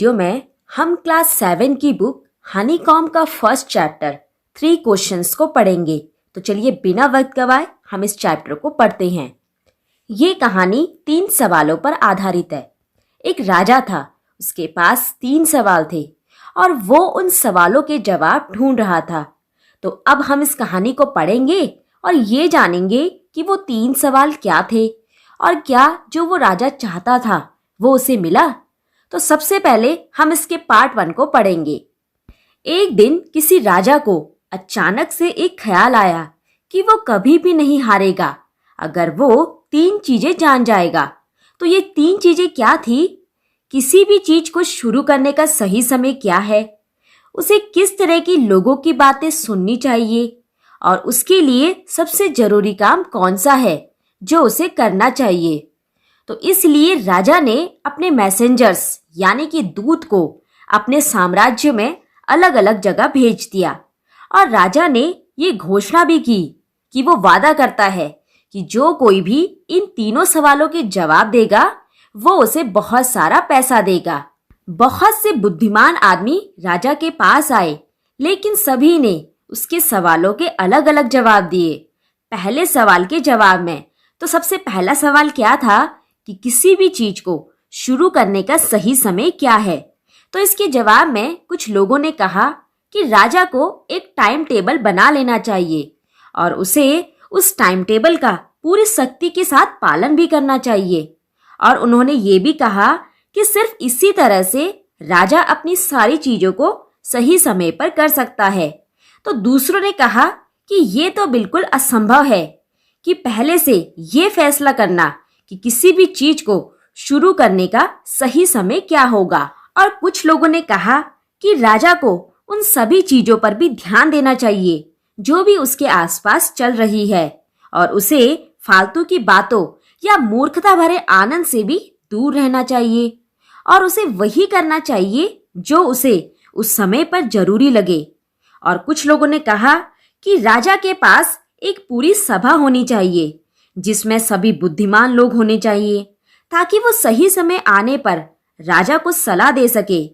Video में हम class 7 की बुक हनीकॉम का फर्स्ट चैप्टर 3 क्वेश्चंस को पढ़ेंगे। तो चलिए बिना वक्त गवाए हम इस चैप्टर को पढ़ते हैं। ये कहानी 3 सवालों पर आधारित है। एक राजा था, उसके पास 3 सवाल थे और वो उन सवालों के जवाब ढूंढ रहा था। तो अब हम इस कहानी को पढ़ेंगे और ये जानेंगे कि वो 3 सवाल क्या थे और क्या जो वो राजा चाहता था वो उसे मिला। तो सबसे पहले हम इसके पार्ट 1 को पढ़ेंगे। एक दिन किसी राजा को अचानक से एक ख्याल आया कि वो कभी भी नहीं हारेगा अगर वो 3 चीजें जान जाएगा। तो ये 3 चीजें क्या थी? किसी भी चीज को शुरू करने का सही समय क्या है, उसे किस तरह की लोगों की बातें सुननी चाहिए और उसके लिए सबसे जरूरी काम कौन सा है जो उसे करना चाहिए। तो इसलिए राजा ने अपने मैसेंजर्स यानी कि दूत को अपने साम्राज्य में अलग अलग जगह भेज दिया और राजा ने ये घोषणा भी की कि वो वादा करता है कि जो कोई भी इन तीनों सवालों के जवाब देगा वो उसे बहुत सारा पैसा देगा। बहुत से बुद्धिमान आदमी राजा के पास आए, लेकिन सभी ने उसके सवालों के अलग अलग जवाब दिए। पहले सवाल के जवाब में तो सबसे पहला सवाल क्या था कि किसी भी चीज को शुरू करने का सही समय क्या है। तो इसके जवाब में कुछ लोगों ने कहा कि राजा को एक टाइम टेबल बना लेना चाहिए और उसे उस टाइम टेबल का पूरी सख्ती के साथ पालन भी करना चाहिए। और उन्होंने ये भी कहा कि सिर्फ इसी तरह से राजा अपनी सारी चीजों को सही समय पर कर सकता है। तो दूसरों ने कहा कि ये तो बिल्कुल असंभव है कि पहले से ये फैसला करना कि किसी भी चीज को शुरू करने का सही समय क्या होगा। और कुछ लोगों ने कहा कि राजा को उन सभी चीजों पर भी ध्यान देना चाहिए जो भी उसके आसपास चल रही है और उसे फालतू की बातों या मूर्खता भरे आनंद से भी दूर रहना चाहिए और उसे वही करना चाहिए जो उसे उस समय पर जरूरी लगे। और कुछ लोगों ने कहा कि राजा के पास एक पूरी सभा होनी चाहिए जिसमें सभी बुद्धिमान लोग होने चाहिए ताकि वो सही समय आने पर राजा को सलाह दे सके,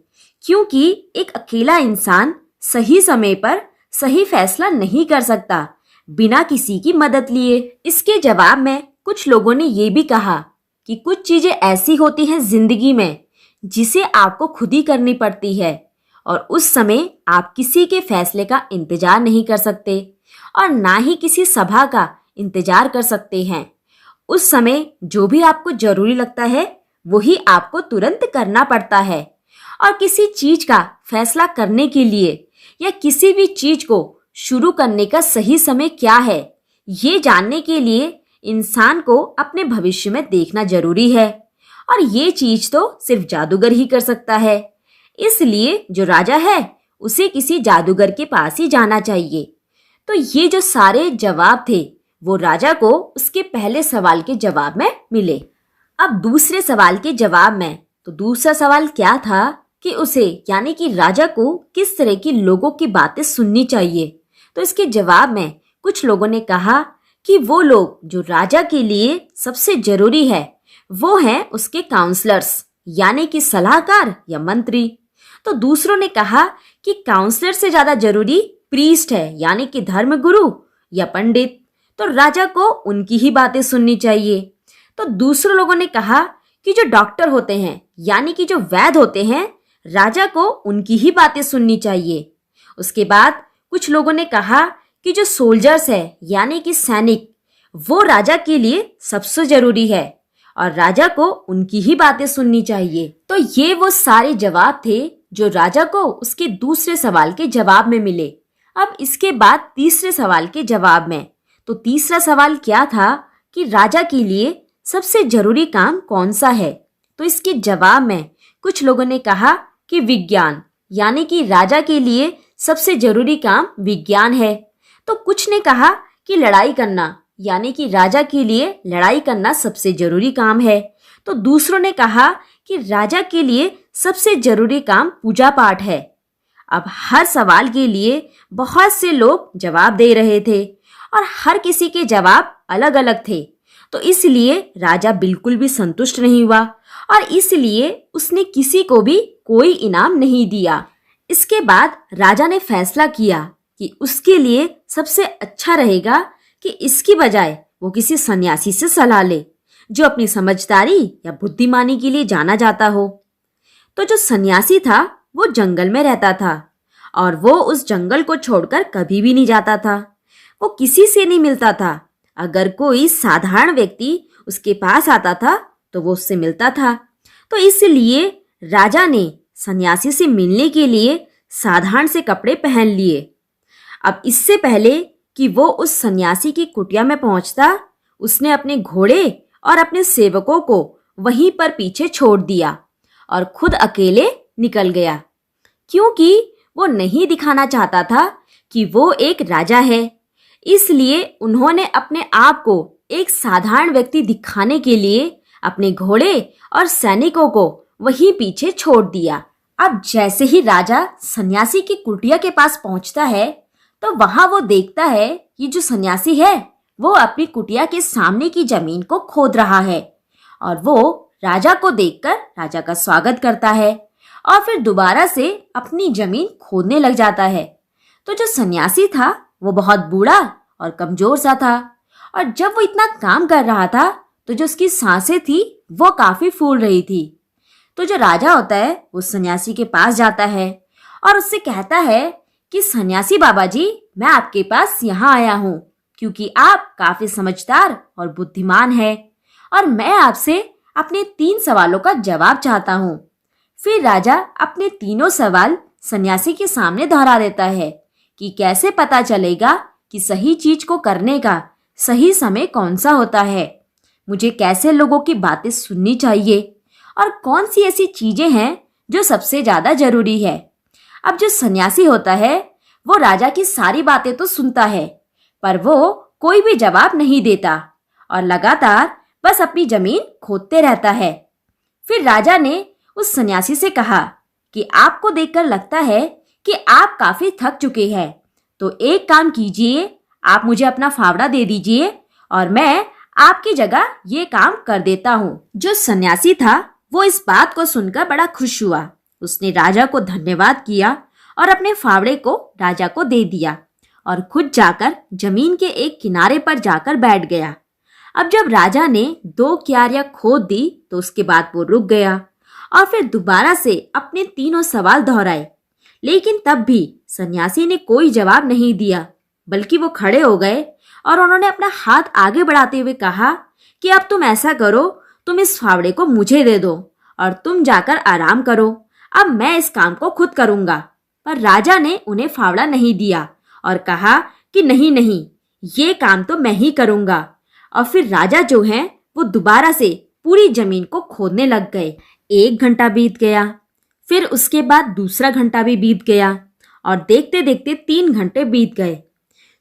क्योंकि एक अकेला इंसान सही समय पर सही फैसला नहीं कर सकता बिना किसी की मदद लिए। इसके जवाब में कुछ लोगों ने ये भी कहा कि कुछ चीजें ऐसी होती हैं जिंदगी में जिसे आपको खुद ही करनी पड़ती है और उस समय आप किसी के फैसले का इंतजार नहीं कर सकते और ना ही किसी सभा का इंतजार कर सकते हैं। उस समय जो भी आपको जरूरी लगता है वही आपको तुरंत करना पड़ता है। और किसी चीज का फैसला करने के लिए या किसी भी चीज को शुरू करने का सही समय क्या है, ये जानने के लिए इंसान को अपने भविष्य में देखना जरूरी है और ये चीज तो सिर्फ जादूगर ही कर सकता है। इसलिए जो राजा है उसे किसी जादूगर के पास ही जाना चाहिए। तो ये जो सारे जवाब थे वो राजा को उसके पहले सवाल के जवाब में मिले। अब दूसरे सवाल के जवाब में तो दूसरा सवाल क्या था कि उसे यानी कि राजा को किस तरह की लोगों की बातें सुननी चाहिए। तो इसके जवाब में कुछ लोगों ने कहा कि वो लोग जो राजा के लिए सबसे जरूरी है वो हैं उसके काउंसलर्स यानी कि सलाहकार या मंत्री। तो दूसरों ने कहा कि काउंसलर से ज्यादा जरूरी प्रीस्ट है यानी कि धर्मगुरु या पंडित, तो राजा को उनकी ही बातें सुननी चाहिए। तो दूसरे लोगों ने कहा कि जो डॉक्टर होते हैं यानी कि जो वैद्य होते हैं राजा को उनकी ही बातें सुननी चाहिए। उसके बाद कुछ लोगों ने कहा कि जो सोल्जर्स है यानी कि सैनिक वो राजा के लिए सबसे जरूरी है और राजा को उनकी ही बातें सुननी चाहिए। तो ये वो सारे जवाब थे जो राजा को उसके दूसरे सवाल के जवाब में मिले। अब इसके बाद तीसरे सवाल के जवाब में तो तीसरा सवाल क्या था कि राजा के लिए सबसे जरूरी काम कौन सा है। तो इसके जवाब में कुछ लोगों ने कहा कि विज्ञान यानी कि राजा के लिए सबसे जरूरी काम विज्ञान है। तो कुछ ने कहा कि लड़ाई करना यानी कि राजा के लिए लड़ाई करना सबसे जरूरी काम है। तो दूसरों ने कहा कि राजा के लिए सबसे जरूरी काम पूजा पाठ है। अब हर सवाल के लिए बहुत से लोग जवाब दे रहे थे और हर किसी के जवाब अलग अलग थे। तो इसलिए राजा बिल्कुल भी संतुष्ट नहीं हुआ और इसलिए उसने किसी को भी कोई इनाम नहीं दिया। इसके बाद राजा ने फैसला किया कि उसके लिए सबसे अच्छा रहेगा कि इसकी बजाय वो किसी सन्यासी से सलाह ले जो अपनी समझदारी या बुद्धिमानी के लिए जाना जाता हो। तो जो सन्यासी था वो जंगल में रहता था और वो उस जंगल को छोड़कर कभी भी नहीं जाता था। वो किसी से नहीं मिलता था। अगर कोई साधारण व्यक्ति उसके पास आता था तो वो उससे मिलता था। तो इसलिए राजा ने सन्यासी से मिलने के लिए साधारण से कपड़े पहन लिए। अब इससे पहले कि वो उस सन्यासी की कुटिया में पहुंचता, उसने अपने घोड़े और अपने सेवकों को वहीं पर पीछे छोड़ दिया और खुद अकेले निकल गया, क्योंकि वो नहीं दिखाना चाहता था कि वो एक राजा है। इसलिए उन्होंने अपने आप को एक साधारण व्यक्ति दिखाने के लिए अपने घोड़े और सैनिकों को वहीं पीछे छोड़ दिया। अब जैसे ही राजा सन्यासी की कुटिया के पास पहुंचता है तो वहां वो देखता है कि जो सन्यासी है वो अपनी कुटिया के सामने की जमीन को खोद रहा है और वो राजा को देखकर राजा का स्वागत करता है और फिर दोबारा से अपनी जमीन खोदने लग जाता है। तो जो सन्यासी था वो बहुत बूढ़ा और कमजोर सा था और जब वो इतना काम कर रहा था तो जो उसकी सांसें थी वो काफी फूल रही थी। तो जो राजा होता है वो सन्यासी के पास जाता है और उससे कहता है कि सन्यासी बाबा जी, मैं आपके पास यहाँ आया हूँ क्योंकि आप काफी समझदार और बुद्धिमान हैं और मैं आपसे अपने 3 सवालों का जवाब चाहता हूँ। फिर राजा अपने तीनों सवाल सन्यासी के सामने दोहरा देता है कि कैसे पता चलेगा कि सही चीज को करने का सही समय कौन सा होता है, मुझे कैसे लोगों की बातें सुननी चाहिए और कौन सी ऐसी चीजें हैं जो सबसे ज्यादा जरूरी है। अब जो सन्यासी होता है वो राजा की सारी बातें तो सुनता है पर वो कोई भी जवाब नहीं देता और लगातार बस अपनी जमीन खोदते रहता है। फिर राजा ने उस सन्यासी से कहा कि आपको देखकर लगता है कि आप काफी थक चुके हैं, तो एक काम कीजिए, आप मुझे अपना फावड़ा दे दीजिए और मैं आपकी जगह ये काम कर देता हूँ। जो सन्यासी था वो इस बात को सुनकर बड़ा खुश हुआ। उसने राजा को धन्यवाद किया और अपने फावड़े को राजा को दे दिया और खुद जाकर जमीन के एक किनारे पर जाकर बैठ गया। अब जब राजा ने 2 क्यारियां खोद दी तो उसके बाद वो रुक गया और फिर दोबारा से अपने तीनों सवाल दोहराए, लेकिन तब भी सन्यासी ने कोई जवाब नहीं दिया, बल्कि वो खड़े हो गए और उन्होंने अपना हाथ आगे बढ़ाते हुए कहा कि अब तुम ऐसा करो, तुम इस फावड़े को मुझे दे दो और तुम जाकर आराम करो, अब मैं इस काम को खुद करूंगा। पर राजा ने उन्हें फावड़ा नहीं दिया और कहा कि नहीं नहीं, ये काम तो मैं ही करूंगा। और फिर राजा जो हैं वो दोबारा से पूरी जमीन को खोदने लग गए। 1 घंटा बीत गया, फिर उसके बाद दूसरा घंटा भी बीत गया और देखते देखते 3 घंटे बीत गए।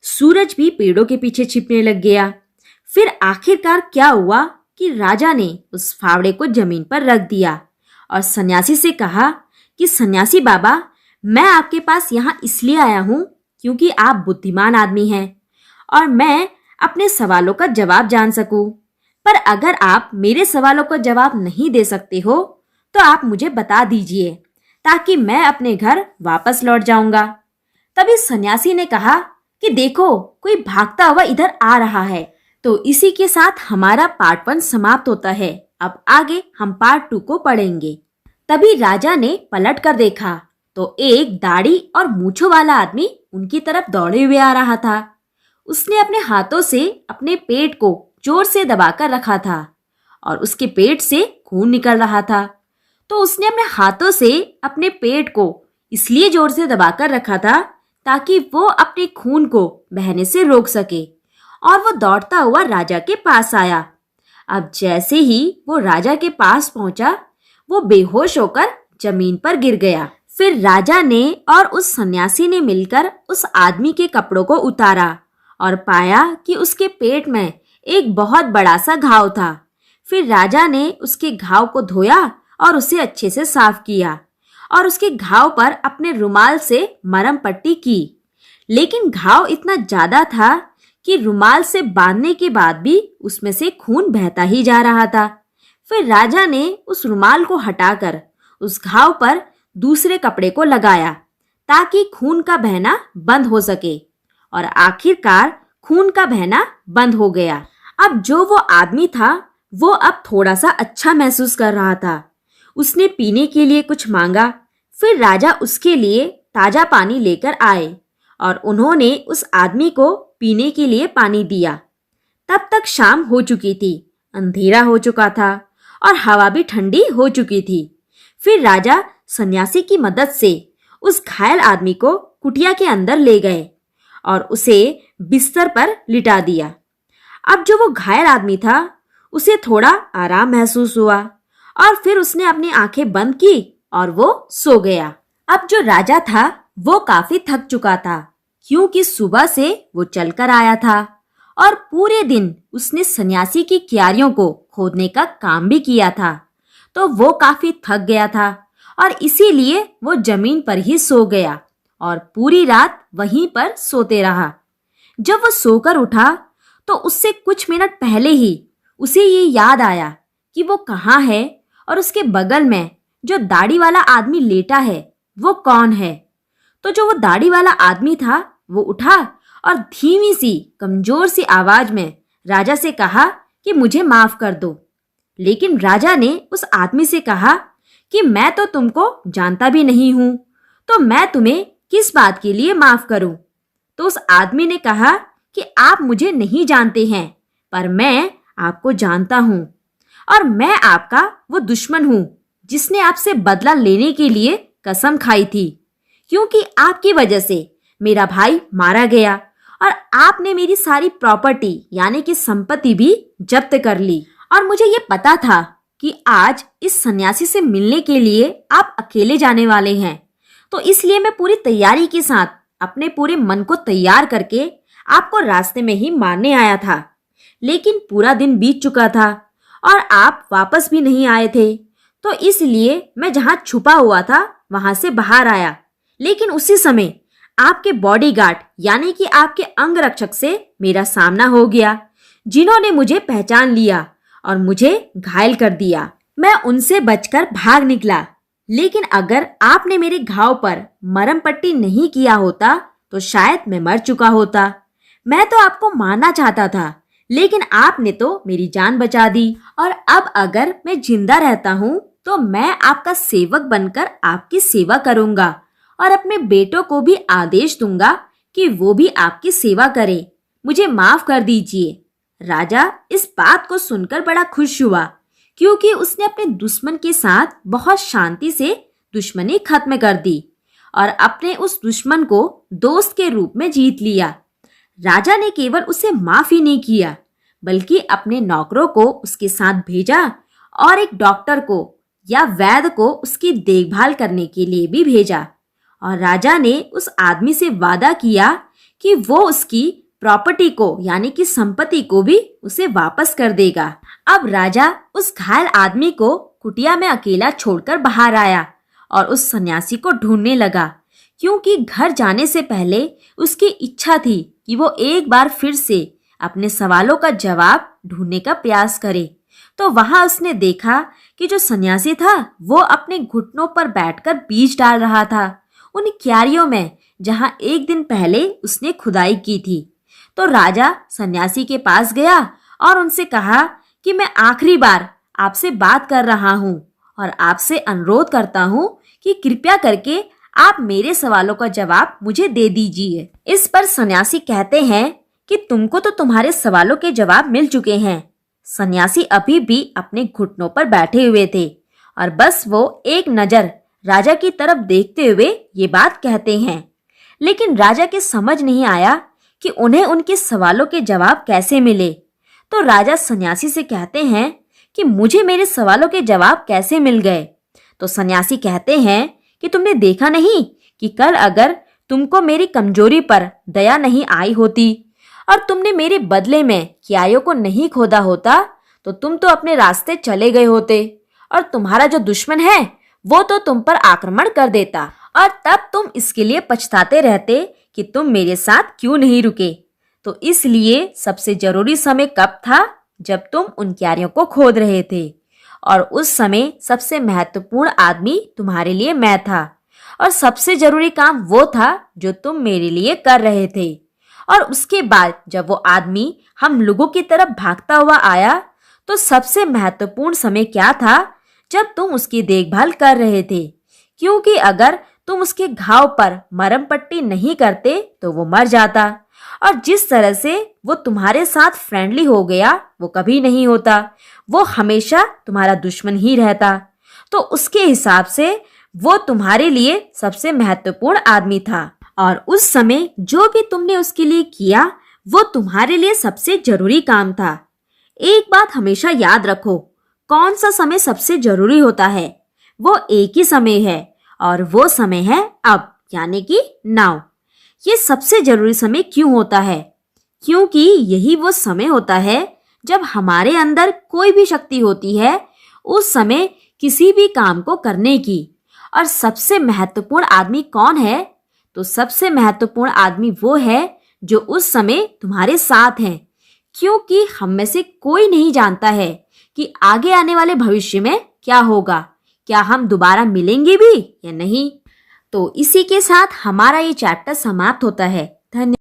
सूरज भी पेड़ों के पीछे छिपने लग गया। फिर आखिरकार क्या हुआ कि राजा ने उस फावड़े को जमीन पर रख दिया और सन्यासी से कहा कि सन्यासी बाबा, मैं आपके पास यहाँ इसलिए आया हूँ क्योंकि आप बुद्धिमान आदमी हैं और मैं अपने सवालों का जवाब जान सकूं। पर अगर आप मेरे सवालों का जवाब नहीं दे सकते हो तो आप मुझे बता दीजिए ताकि मैं अपने घर वापस लौट जाऊंगा। तभी सन्यासी ने कहा कि देखो, कोई भागता हुआ इधर आ रहा है। तो इसी के साथ हमारा पार्ट 1 समाप्त होता है। अब आगे हम पार्ट 2 को पढ़ेंगे। तभी राजा ने पलट कर देखा तो एक दाढ़ी और मूंछों वाला आदमी उनकी तरफ दौड़े हुए आ रहा था। उसने अपने हाथों से अपने पेट को जोर से दबाकर रखा था और उसके पेट से खून निकल रहा था। तो उसने अपने हाथों से अपने पेट को इसलिए जोर से दबाकर रखा था ताकि वो अपने खून को बहने से रोक सके और वो दौड़ता हुआ राजा के पास आया। अब जैसे ही वो राजा के पास पहुंचा वो बेहोश होकर जमीन पर गिर गया। फिर राजा ने और उस सन्यासी ने मिलकर उस आदमी के कपड़ों को उतारा और पाया कि उसके पेट में एक बहुत बड़ा सा घाव था। फिर राजा ने उसके घाव को धोया और उसे अच्छे से साफ किया और उसके घाव पर अपने रुमाल से मरहम पट्टी की। लेकिन घाव इतना ज्यादा था कि रुमाल से बांधने के बाद भी उसमें से खून बहता ही जा रहा था। फिर राजा ने उस रुमाल को हटाकर उस घाव पर दूसरे कपड़े को लगाया ताकि खून का बहना बंद हो सके, और आखिरकार खून का बहना बंद हो गया। अब जो वो आदमी था वो अब थोड़ा सा अच्छा महसूस कर रहा था। उसने पीने के लिए कुछ मांगा। फिर राजा उसके लिए ताजा पानी लेकर आए और उन्होंने उस आदमी को पीने के लिए पानी दिया। तब तक शाम हो चुकी थी, अंधेरा हो चुका था और हवा भी ठंडी हो चुकी थी। फिर राजा सन्यासी की मदद से उस घायल आदमी को कुटिया के अंदर ले गए और उसे बिस्तर पर लिटा दिया। अब जो वो घायल आदमी था उसे थोड़ा आराम महसूस हुआ और फिर उसने अपनी आंखें बंद की और वो सो गया। अब जो राजा था वो काफी थक चुका था क्योंकि सुबह से वो चलकर आया था और पूरे दिन उसने सन्यासी की क्यारियों को खोदने का काम भी किया था। तो वो काफी थक गया था और इसीलिए वो जमीन पर ही सो गया और पूरी रात वहीं पर सोते रहा। जब वो सोकर उठा तो उससे कुछ मिनट पहले ही उसे ये याद आया कि वो कहाँ है और उसके बगल में जो दाढ़ी वाला आदमी लेटा है वो कौन है। तो जो वो दाढ़ी वाला आदमी था वो उठा और धीमी सी कमजोर सी आवाज में राजा से कहा कि मुझे माफ कर दो। लेकिन राजा ने उस आदमी से कहा कि मैं तो तुमको जानता भी नहीं हूं, तो मैं तुम्हें किस बात के लिए माफ करूं। तो उस आदमी ने कहा कि आप मुझे नहीं जानते हैं पर मैं आपको जानता हूं और मैं आपका वो दुश्मन हूं जिसने आपसे बदला लेने के लिए कसम खाई थी, क्योंकि आपकी वजह से मेरा भाई मारा गया और आपने मेरी सारी प्रॉपर्टी यानी कि संपत्ति भी जब्त कर ली। और मुझे ये पता था कि आज इस सन्यासी से मिलने के लिए आप अकेले जाने वाले हैं, तो इसलिए मैं पूरी तैयारी के साथ अपने पूरे मन को तैयार करके आपको रास्ते में ही मारने आया था। लेकिन पूरा दिन बीत चुका था और आप वापस भी नहीं आए थे, तो इसलिए मैं जहां छुपा हुआ था वहां से बाहर आया। लेकिन उसी समय आपके बॉडीगार्ड यानी कि आपके अंगरक्षक से मेरा सामना हो गया, जिन्होंने मुझे पहचान लिया और मुझे घायल कर दिया। मैं उनसे बचकर भाग निकला, लेकिन अगर आपने मेरे घाव पर मरहम पट्टी नहीं किया होता तो शायद मैं मर चुका होता। मैं तो आपको मारना चाहता था, लेकिन आपने तो मेरी जान बचा दी। और अब अगर मैं जिंदा रहता हूँ तो मैं आपका सेवक बनकर आपकी सेवा करूंगा और अपने बेटों को भी आदेश दूंगा कि वो भी आपकी सेवा करें। मुझे माफ कर दीजिए। राजा इस बात को सुनकर बड़ा खुश हुआ क्योंकि उसने अपने दुश्मन के साथ बहुत शांति से दुश्मनी खत्म कर दी और अपने उस दुश्मन को दोस्त के रूप में जीत लिया। राजा ने केवल उसे माफ ही नहीं किया बल्कि अपने नौकरों को उसके साथ भेजा और एक डॉक्टर को या वैद्य को उसकी देखभाल करने के लिए भी भेजा। और राजा ने उस आदमी से वादा किया कि वो उसकी प्रॉपर्टी को यानी कि संपत्ति को भी उसे वापस कर देगा। अब राजा उस घायल आदमी को कुटिया में अकेला छोड़कर बाहर आया और उस सन्यासी को ढूंढने लगा, क्योंकि घर जाने से पहले उसकी इच्छा थी कि वो एक बार फिर से अपने सवालों का जवाब ढूंढने का प्रयास करे। तो वहां उसने देखा कि जो सन्यासी था वो अपने घुटनों पर बैठकर बीज डाल रहा था उन क्यारियों में जहां एक दिन पहले उसने खुदाई की थी। तो राजा सन्यासी के पास गया और उनसे कहा कि मैं आखिरी बार आपसे बात कर रहा हूँ और आपसे अनुरोध करता हूँ कि कृपया करके आप मेरे सवालों का जवाब मुझे दे दीजिए। इस पर सन्यासी कहते हैं कि तुमको तो तुम्हारे सवालों के जवाब मिल चुके हैं। सन्यासी अभी भी अपने घुटनों पर बैठे हुए थे और बस वो एक नजर राजा की तरफ देखते हुए ये बात कहते हैं। लेकिन राजा के समझ नहीं आया कि उन्हें उनके सवालों के जवाब कैसे मिले। तो राजा सन्यासी से कहते हैं कि मुझे मेरे सवालों के जवाब कैसे मिल गए। तो सन्यासी कहते हैं कि तुमने देखा नहीं कि कल अगर तुमको मेरी कमजोरी पर दया नहीं आई होती और तुमने मेरे बदले में क्यारियों को नहीं खोदा होता तो तुम तो अपने रास्ते चले गए होते और तुम्हारा जो दुश्मन है वो तो तुम पर आक्रमण कर देता और तब तुम इसके लिए पछताते रहते कि तुम मेरे साथ क्यों नहीं रुके। तो इसलिए सबसे जरूरी समय कब था? जब तुम उन क्यारियों को खोद रहे थे। और उस समय सबसे महत्वपूर्ण आदमी तुम्हारे लिए मैं था और सबसे जरूरी काम वो था जो तुम मेरे लिए कर रहे थे। और उसके बाद जब वो आदमी हम लोगों की तरफ भागता हुआ आया तो सबसे महत्वपूर्ण समय क्या था? जब तुम उसकी देखभाल कर रहे थे, क्योंकि अगर तुम उसके घाव पर मरहम पट्टी नहीं करते तो वो मर जाता। और जिस तरह से वो तुम्हारे साथ फ्रेंडली हो गया वो कभी नहीं होता, वो हमेशा तुम्हारा दुश्मन ही रहता। तो उसके हिसाब से वो तुम्हारे लिए सबसे महत्वपूर्ण आदमी था और उस समय जो भी तुमने उसके लिए किया वो तुम्हारे लिए सबसे जरूरी काम था। एक बात हमेशा याद रखो, कौन सा समय सबसे जरूरी होता है? वो एक ही समय है और वो समय है अब, यानी कि नाउ। ये सबसे जरूरी समय क्यों होता है? क्योंकि यही वो समय होता है जब हमारे अंदर कोई भी शक्ति होती है उस समय किसी भी काम को करने की। और सबसे महत्वपूर्ण आदमी कौन है? तो सबसे महत्वपूर्ण आदमी वो है जो उस समय तुम्हारे साथ है, क्योंकि हम में से कोई नहीं जानता है कि आगे आने वाले भविष्य में क्या होगा, क्या हम दोबारा मिलेंगे भी या नहीं। तो इसी के साथ हमारा ये चैप्टर समाप्त होता है। धन्यवाद।